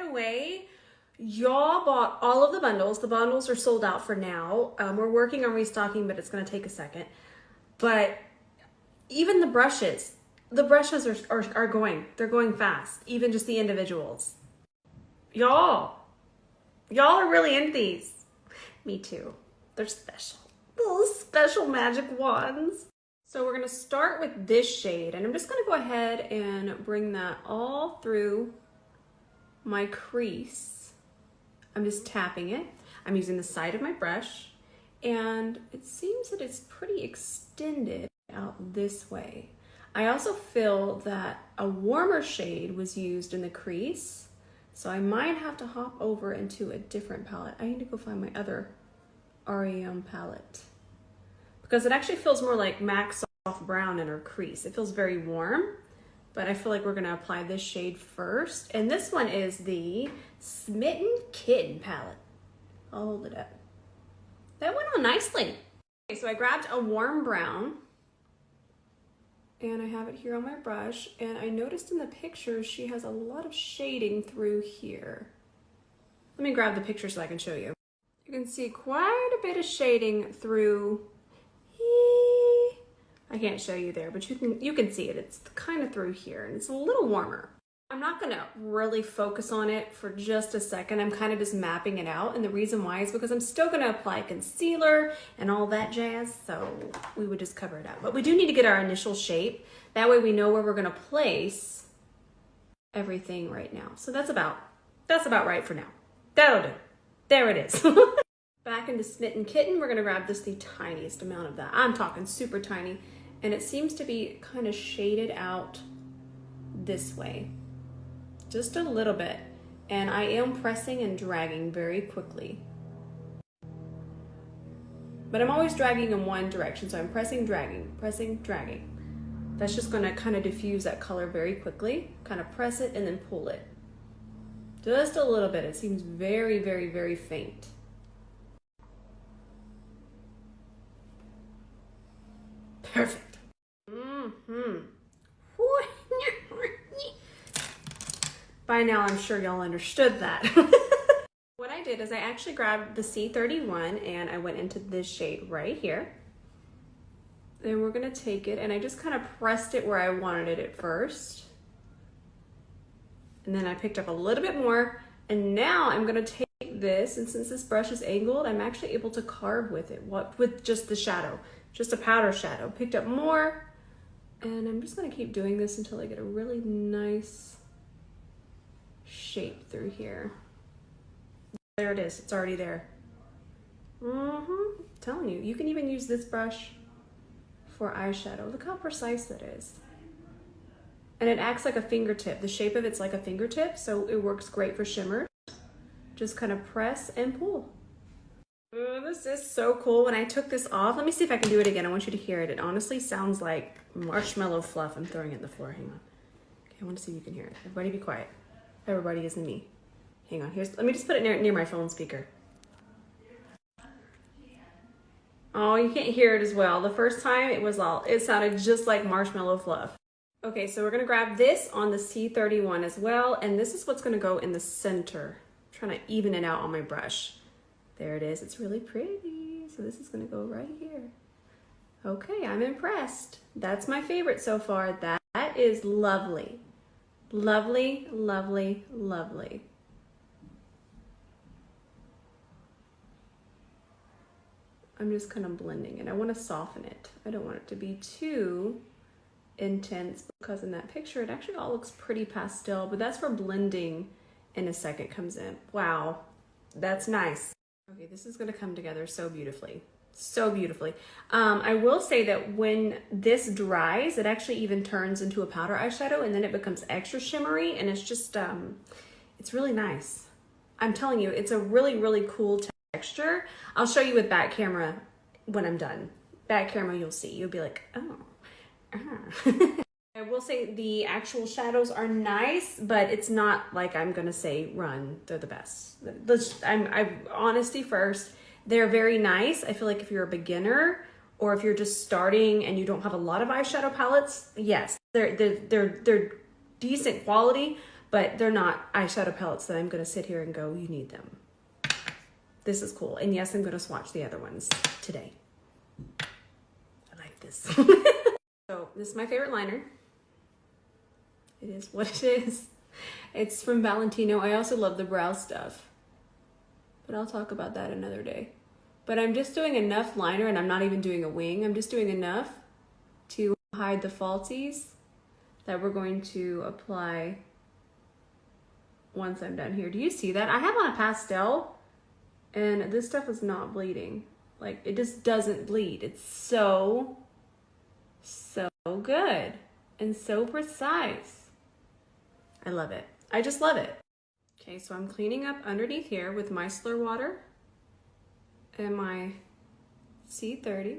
the way, y'all bought all of the bundles. The bundles are sold out for now. We're working on restocking, but it's going to take a second. But even the brushes are going. They're going fast. Even just the individuals. Y'all are really into these. Me too. They're special. Little special magic wands. So we're going to start with this shade, and I'm just going to go ahead and bring that all through my crease. I'm just tapping it. I'm using the side of my brush, and it seems that it's pretty extended out this way. I also feel that a warmer shade was used in the crease, so I might have to hop over into a different palette. I need to go find my other r.e.m palette, because it actually feels more like MAC soft brown in her crease. It feels very warm, but I feel like we're gonna apply this shade first. And this one is the Smitten Kitten palette. I'll hold it up. That went on nicely. Okay, so I grabbed a warm brown, and I have it here on my brush, and I noticed in the picture she has a lot of shading through here. Let me grab the picture so I can show you. You can see quite a bit of shading through. I can't show you there, but you can see it. It's kind of through here, and it's a little warmer. I'm not gonna really focus on it for just a second. I'm kind of just mapping it out, and the reason why is because I'm still gonna apply concealer and all that jazz, so we would just cover it up. But we do need to get our initial shape. That way we know where we're gonna place everything right now. So that's about right for now. That'll do. There it is. Back into Smitten Kitten, we're gonna grab this, the tiniest amount of that. I'm talking super tiny, and it seems to be kind of shaded out this way. Just a little bit, and I am pressing and dragging very quickly. But I'm always dragging in one direction, so I'm pressing, dragging, pressing, dragging. That's just gonna kind of diffuse that color very quickly. Kind of press it and then pull it. Just a little bit. It seems very, very, very faint. Perfect. By now, I'm sure y'all understood that. What I did is I actually grabbed the C31 and I went into this shade right here. Then we're gonna take it, and I just kind of pressed it where I wanted it at first. And then I picked up a little bit more, and now I'm gonna take this, and since this brush is angled, I'm actually able to carve with it, with just the shadow, just a powder shadow. Picked up more, and I'm just gonna keep doing this until I get a really nice shape through here. There it is, it's already there. Telling you, you can even use this brush for eyeshadow. Look how precise that is. And it acts like a fingertip. The shape of it's like a fingertip, so it works great for shimmer. Just kind of press and pull. Oh, this is so cool. When I took this off, let me see if I can do it again. I want you to hear it. It honestly sounds like marshmallow fluff. I'm throwing it on the floor. Hang on. Okay, I want to see if you can hear it. Everybody be quiet. Everybody isn't me. Hang on. Let me just put it near my phone speaker. Oh, you can't hear it as well. The first time it sounded just like marshmallow fluff. Okay, so we're gonna grab this on the C31 as well, and this is what's gonna go in the center. I'm trying to even it out on my brush. There it is, it's really pretty. So this is gonna go right here. Okay, I'm impressed. That's my favorite so far. That is lovely. Lovely, lovely, lovely. I'm just kind of blending it. I want to soften it. I don't want it to be too intense, because in that picture it actually all looks pretty pastel, but that's where blending in a second comes in. Wow, that's nice. Okay, this is going to come together so beautifully. So beautifully. I will say that when this dries, it actually even turns into a powder eyeshadow, and then it becomes extra shimmery, and it's just, it's really nice. I'm telling you, it's a really, really cool texture. I'll show you with back camera when I'm done. Back camera, you'll see. You'll be like, oh. I will say the actual shadows are nice, but it's not like I'm gonna say run. They're the best. I'm honesty first. They're very nice. I feel like if you're a beginner or if you're just starting and you don't have a lot of eyeshadow palettes, yes, they're decent quality, but they're not eyeshadow palettes that I'm going to sit here and go, you need them. This is cool. And yes, I'm going to swatch the other ones today. I like this. So this is my favorite liner. It is what it is. It's from Valentino. I also love the brow stuff, but I'll talk about that another day. But I'm just doing enough liner, and I'm not even doing a wing. I'm just doing enough to hide the falsies that we're going to apply once I'm done here. Do you see that? I have on a pastel, and this stuff is not bleeding. Like, it just doesn't bleed. It's so good and so precise. I love it. I just love it. Okay, so I'm cleaning up underneath here with micellar water and my C30.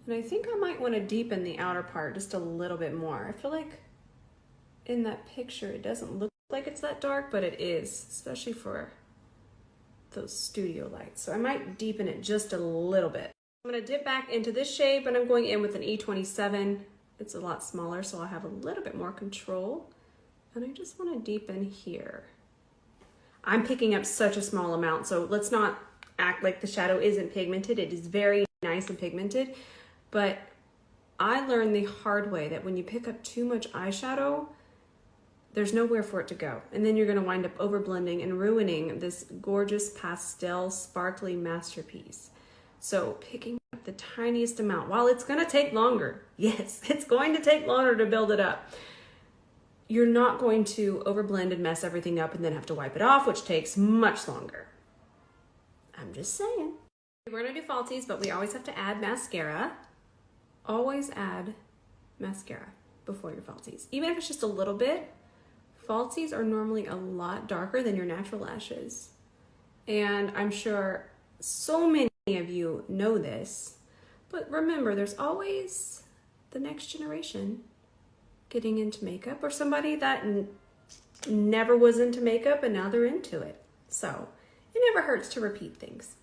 And I think I might want to deepen the outer part just a little bit more. I feel like in that picture it doesn't look like it's that dark, but it is, especially for those studio lights. So I might deepen it just a little bit. I'm going to dip back into this shade, but I'm going in with an E27. It's a lot smaller, so I'll have a little bit more control. And I just want to deepen here. I'm picking up such a small amount, so let's not act like the shadow isn't pigmented. It is very nice and pigmented, but I learned the hard way that when you pick up too much eyeshadow, there's nowhere for it to go. And then you're going to wind up over blending and ruining this gorgeous pastel sparkly masterpiece. So picking up the tiniest amount, while it's going to take longer, yes, it's going to take longer to build it up, you're not going to overblend and mess everything up and then have to wipe it off, which takes much longer. I'm just saying. We're going to do falsies, but we always have to add mascara. Always add mascara before your falsies. Even if it's just a little bit, falsies are normally a lot darker than your natural lashes. And I'm sure so many of you know this, but remember, there's always the next generation getting into makeup, or somebody that never was into makeup and now they're into it. So it never hurts to repeat things.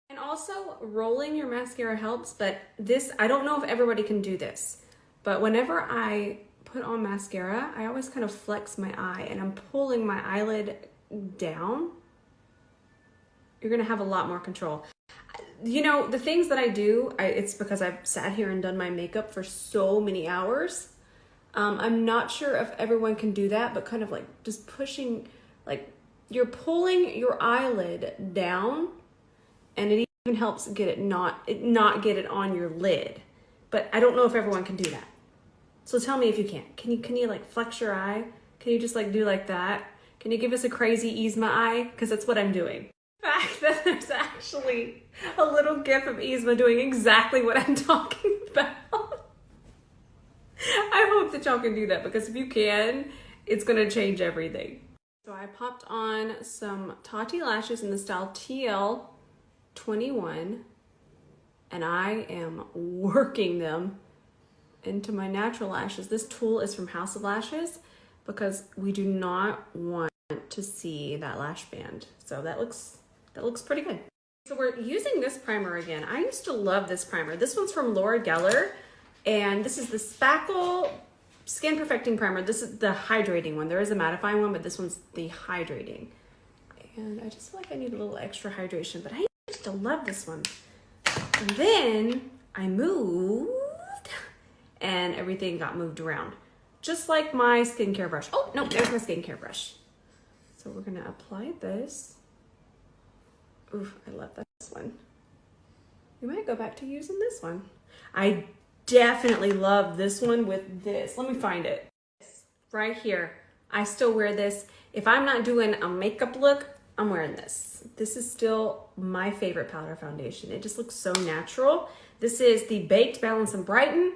And also rolling your mascara helps, but this, I don't know if everybody can do this, but whenever I put on mascara, I always kind of flex my eye and I'm pulling my eyelid down. You're gonna have a lot more control. You know, the things that I do, it's because I've sat here and done my makeup for so many hours. I'm not sure if everyone can do that, but kind of like just pushing, like you're pulling your eyelid down, and it even helps get it not get it on your lid. But I don't know if everyone can do that. So tell me if you can. Can you like flex your eye? Can you just like do like that? Can you give us a crazy ease my eye? Because that's what I'm doing. The fact that there's actually a little gif of Yzma doing exactly what I'm talking about. I hope that y'all can do that, because if you can, it's gonna change everything. So I popped on some Tati lashes in the style TL21, and I am working them into my natural lashes. This tool is from House of Lashes because we do not want to see that lash band. So that looks pretty good. So we're using this primer again. I used to love this primer. This one's from Laura Geller, and this is the Spackle Skin Perfecting Primer. This is the hydrating one. There is a mattifying one, but this one's the hydrating. And I just feel like I need a little extra hydration, but I used to love this one. And then I moved, and everything got moved around. Just like my skincare brush. Oh, no, there's my skincare brush. So we're gonna apply this. Oof, I love this one. We might go back to using this one. I definitely love this one with this. Let me find it. Right here. I still wear this. If I'm not doing a makeup look, I'm wearing this. This is still my favorite powder foundation. It just looks so natural. This is the Baked Balance and Brighten.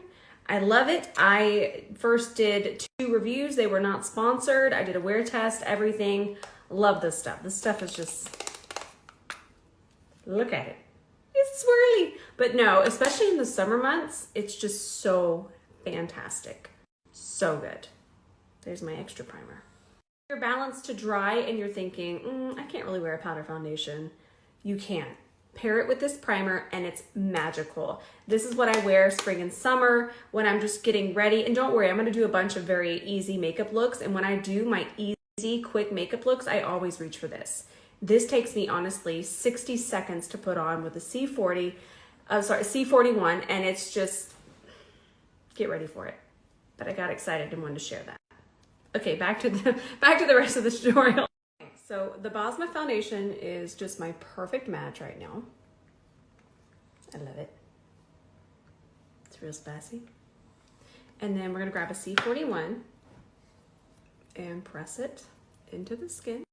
I love it. I first did 2 reviews. They were not sponsored. I did a wear test, everything. Love this stuff. This stuff is just, look at it. It's swirly. But no, especially in the summer months, it's just so fantastic. So good. There's my extra primer. You're balanced to dry and you're thinking, I can't really wear a powder foundation. You can. pair it with this primer, and it's magical. This is what I wear spring and summer when I'm just getting ready. And don't worry, I'm gonna do a bunch of very easy makeup looks. And when I do my easy, quick makeup looks, I always reach for this. This takes me, honestly, 60 seconds to put on with a C41, and it's just, get ready for it. But I got excited and wanted to share that. Okay, back to the rest of the tutorial. So the Bosma foundation is just my perfect match right now. I love it. It's real spicy. And then we're gonna grab a C41 and press it into the skin.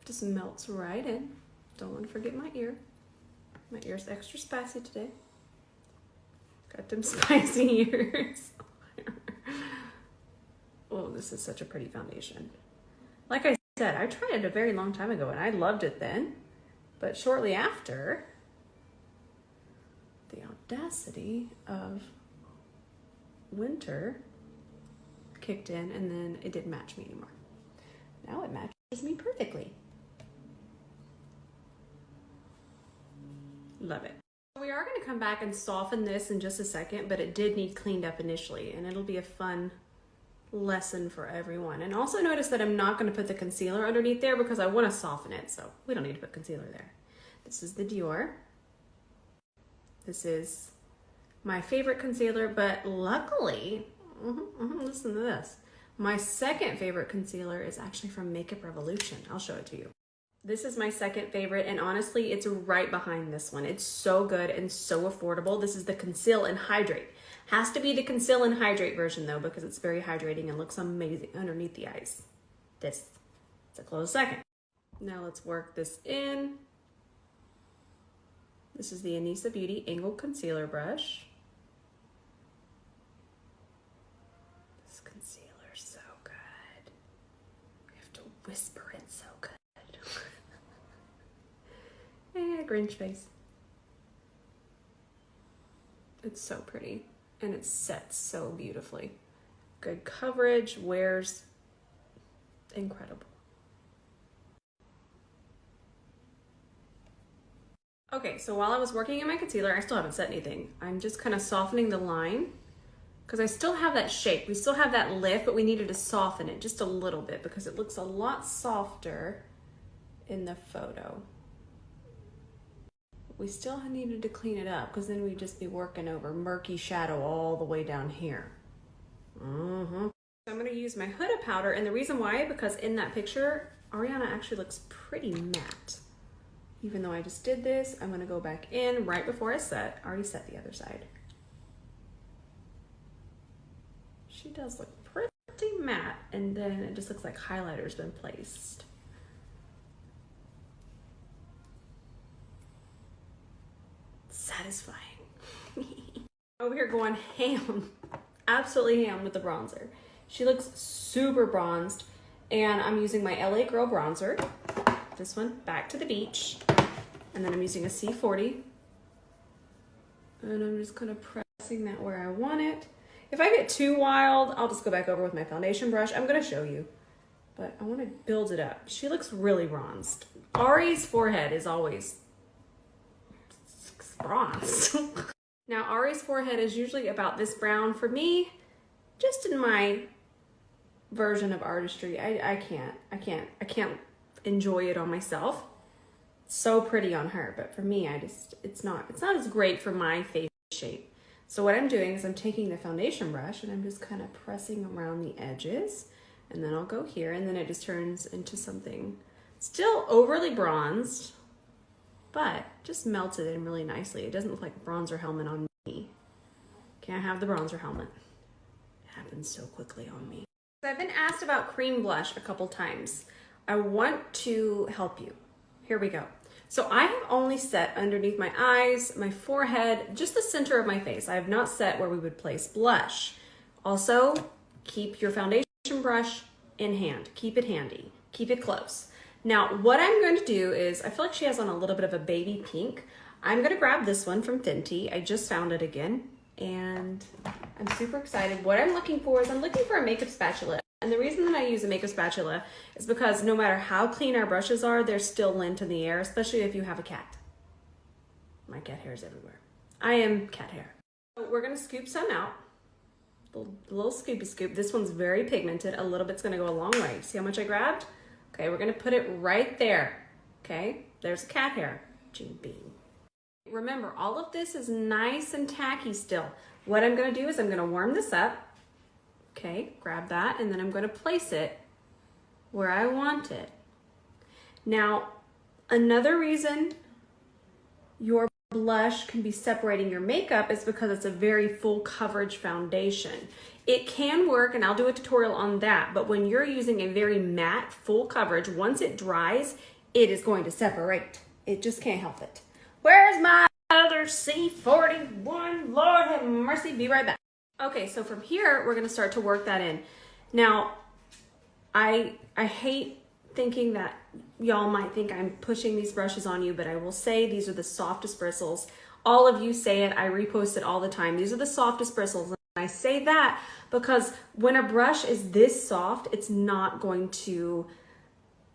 Just melts right in. Don't want to forget my ear. My ear's extra spicy today. Got them spicy ears. Oh, this is such a pretty foundation. Like I said, I tried it a very long time ago and I loved it then, but shortly after, the audacity of winter kicked in, and then it didn't match me anymore. Now it matches me perfectly. Love it. We are going to come back and soften this in just a second, but it did need cleaned up initially, and it'll be a fun lesson for everyone. And also notice that I'm not going to put the concealer underneath there because I want to soften it, so we don't need to put concealer there. This is the Dior. This is my favorite concealer, but luckily, listen to this. My second favorite concealer is actually from Makeup Revolution. I'll show it to you. This is my second favorite, and honestly, it's right behind this one. It's so good and so affordable. This is the Conceal and Hydrate. Has to be the Conceal and Hydrate version though, because it's very hydrating and looks amazing underneath the eyes. It's a close second. Now let's work this in. This is the Anissa Beauty Angled Concealer Brush. This concealer is so good. I have to whisper it so good. Grinch face. It's so pretty and it sets so beautifully. Good coverage, wears incredible. Okay, so while I was working in my concealer, I still haven't set anything. I'm just kind of softening the line because I still have that shape. We still have that lift, but we needed to soften it just a little bit because it looks a lot softer in the photo. We still needed to clean it up because then we'd just be working over murky shadow all the way down here. So I'm gonna use my Huda powder, and the reason why, because in that picture, Ariana actually looks pretty matte. Even though I just did this, I'm gonna go back in right before I set. I already set the other side. She does look pretty matte, and then it just looks like highlighter's been placed. Satisfying. Over here going ham, absolutely ham with the bronzer. She looks super bronzed, and I'm using my LA Girl bronzer. This one, Back to the Beach, and then I'm using a C40, and I'm just kind of pressing that where I want it. If I get too wild, I'll just go back over with my foundation brush. I'm gonna show you, but I want to build it up. She looks really bronzed. Ari's forehead is always bronzed. Now Ari's forehead is usually about this brown. For me, just in my version of artistry, I can't enjoy it on myself. It's so pretty on her, but for me, it's not as great for my face shape. So what I'm doing is I'm taking the foundation brush and I'm just kind of pressing around the edges, and then I'll go here, and then it just turns into something still overly bronzed, but just melted in really nicely. It doesn't look like a bronzer helmet on me. Can't have the bronzer helmet. It happens so quickly on me. I've been asked about cream blush a couple times. I want to help you. Here we go. So I have only set underneath my eyes, my forehead, just the center of my face. I have not set where we would place blush. Also, keep your foundation brush in hand. Keep it handy. Keep it close. Now, what I'm going to do is, I feel like she has on a little bit of a baby pink. I'm going to grab this one from Fenty. I just found it again, and I'm super excited. What I'm looking for is I'm looking for a makeup spatula. And the reason that I use a makeup spatula is because no matter how clean our brushes are, there's still lint in the air, especially if you have a cat. My cat hair is everywhere. I am cat hair. So we're gonna scoop some out. Little scoopy scoop. This one's very pigmented. A little bit's gonna go a long way. See how much I grabbed? Okay, we're gonna put it right there. Okay, there's cat hair. Gene Bean. Remember, all of this is nice and tacky still. What I'm gonna do is I'm gonna warm this up. Okay, grab that, and then I'm gonna place it where I want it. Now, another reason your blush can be separating your makeup is because it's a very full coverage foundation. It can work, and I'll do a tutorial on that, but when you're using a very matte full coverage, once it dries, it is going to separate. It just can't help it. Where's my other C41? Lord have mercy, be right back. Okay, so from here, we're gonna start to work that in. Now, I hate thinking that y'all might think I'm pushing these brushes on you, but I will say these are the softest bristles. All of you say it, I repost it all the time. These are the softest bristles. And I say that because when a brush is this soft, it's not going to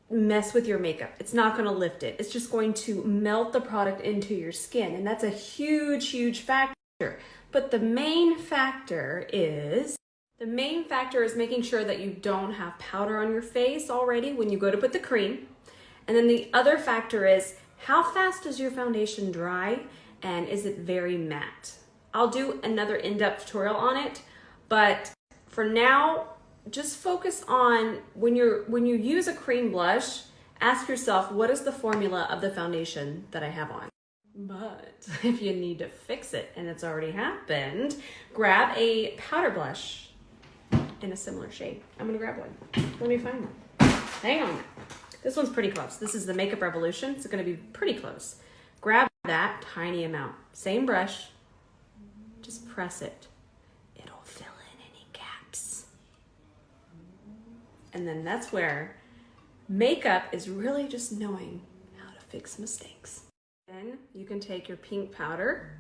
mess with your makeup. It's not going to lift it. It's just going to melt the product into your skin. And that's a huge, huge factor. But the main factor is making sure that you don't have powder on your face already when you go to put the cream. And then the other factor is how fast does your foundation dry and is it very matte? I'll do another in-depth tutorial on it, but for now, just focus on when you use a cream blush, ask yourself, what is the formula of the foundation that I have on? But if you need to fix it and it's already happened, grab a powder blush in a similar shade. I'm gonna grab one. Let me find one. Hang on. This one's pretty close. This is the Makeup Revolution. It's gonna be pretty close. Grab that tiny amount. Same brush. Just press it. It'll fill in any gaps. And then that's where makeup is really just knowing how to fix mistakes. Then you can take your pink powder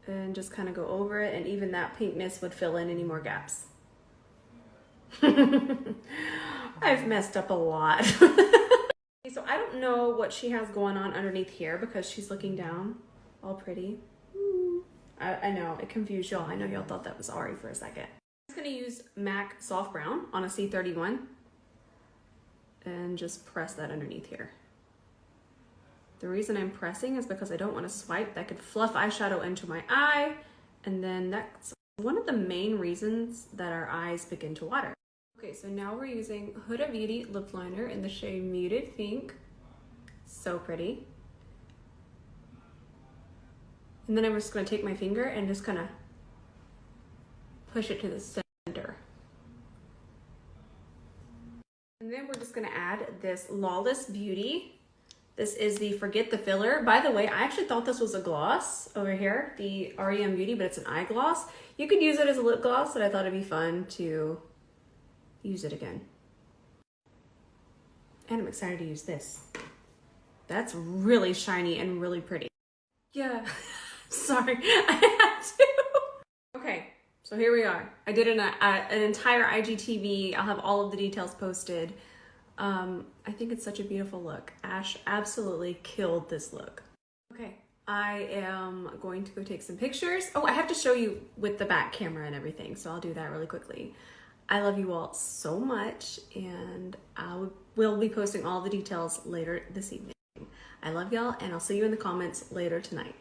and just kind of go over it, and even that pinkness would fill in any more gaps. I've messed up a lot. So I don't know what she has going on underneath here because she's looking down all pretty. I know, it confused y'all. I know y'all thought that was Ari for a second. I'm just gonna use MAC Soft Brown on a C31 and just press that underneath here. The reason I'm pressing is because I don't want to swipe. That could fluff eyeshadow into my eye, and then that's one of the main reasons that our eyes begin to water. Okay, so now we're using Huda Beauty lip liner in the shade Muted Pink. So pretty. And then I'm just gonna take my finger and just kind of push it to the center. And then we're just gonna add this Lawless Beauty. This is the Forget the Filler. By the way, I actually thought this was a gloss over here, the R.E.M. Beauty, but it's an eye gloss. You could use it as a lip gloss, but I thought it'd be fun to use it again. And I'm excited to use this. That's really shiny and really pretty. Yeah, sorry, I had to. Okay, so here we are. I did an entire IGTV. I'll have all of the details posted. I think it's such a beautiful look. Ash absolutely killed this look. Okay, I am going to go take some pictures. Oh, I have to show you with the back camera and everything, so I'll do that really quickly. I love you all so much, and I will be posting all the details later this evening. I love y'all, and I'll see you in the comments later tonight.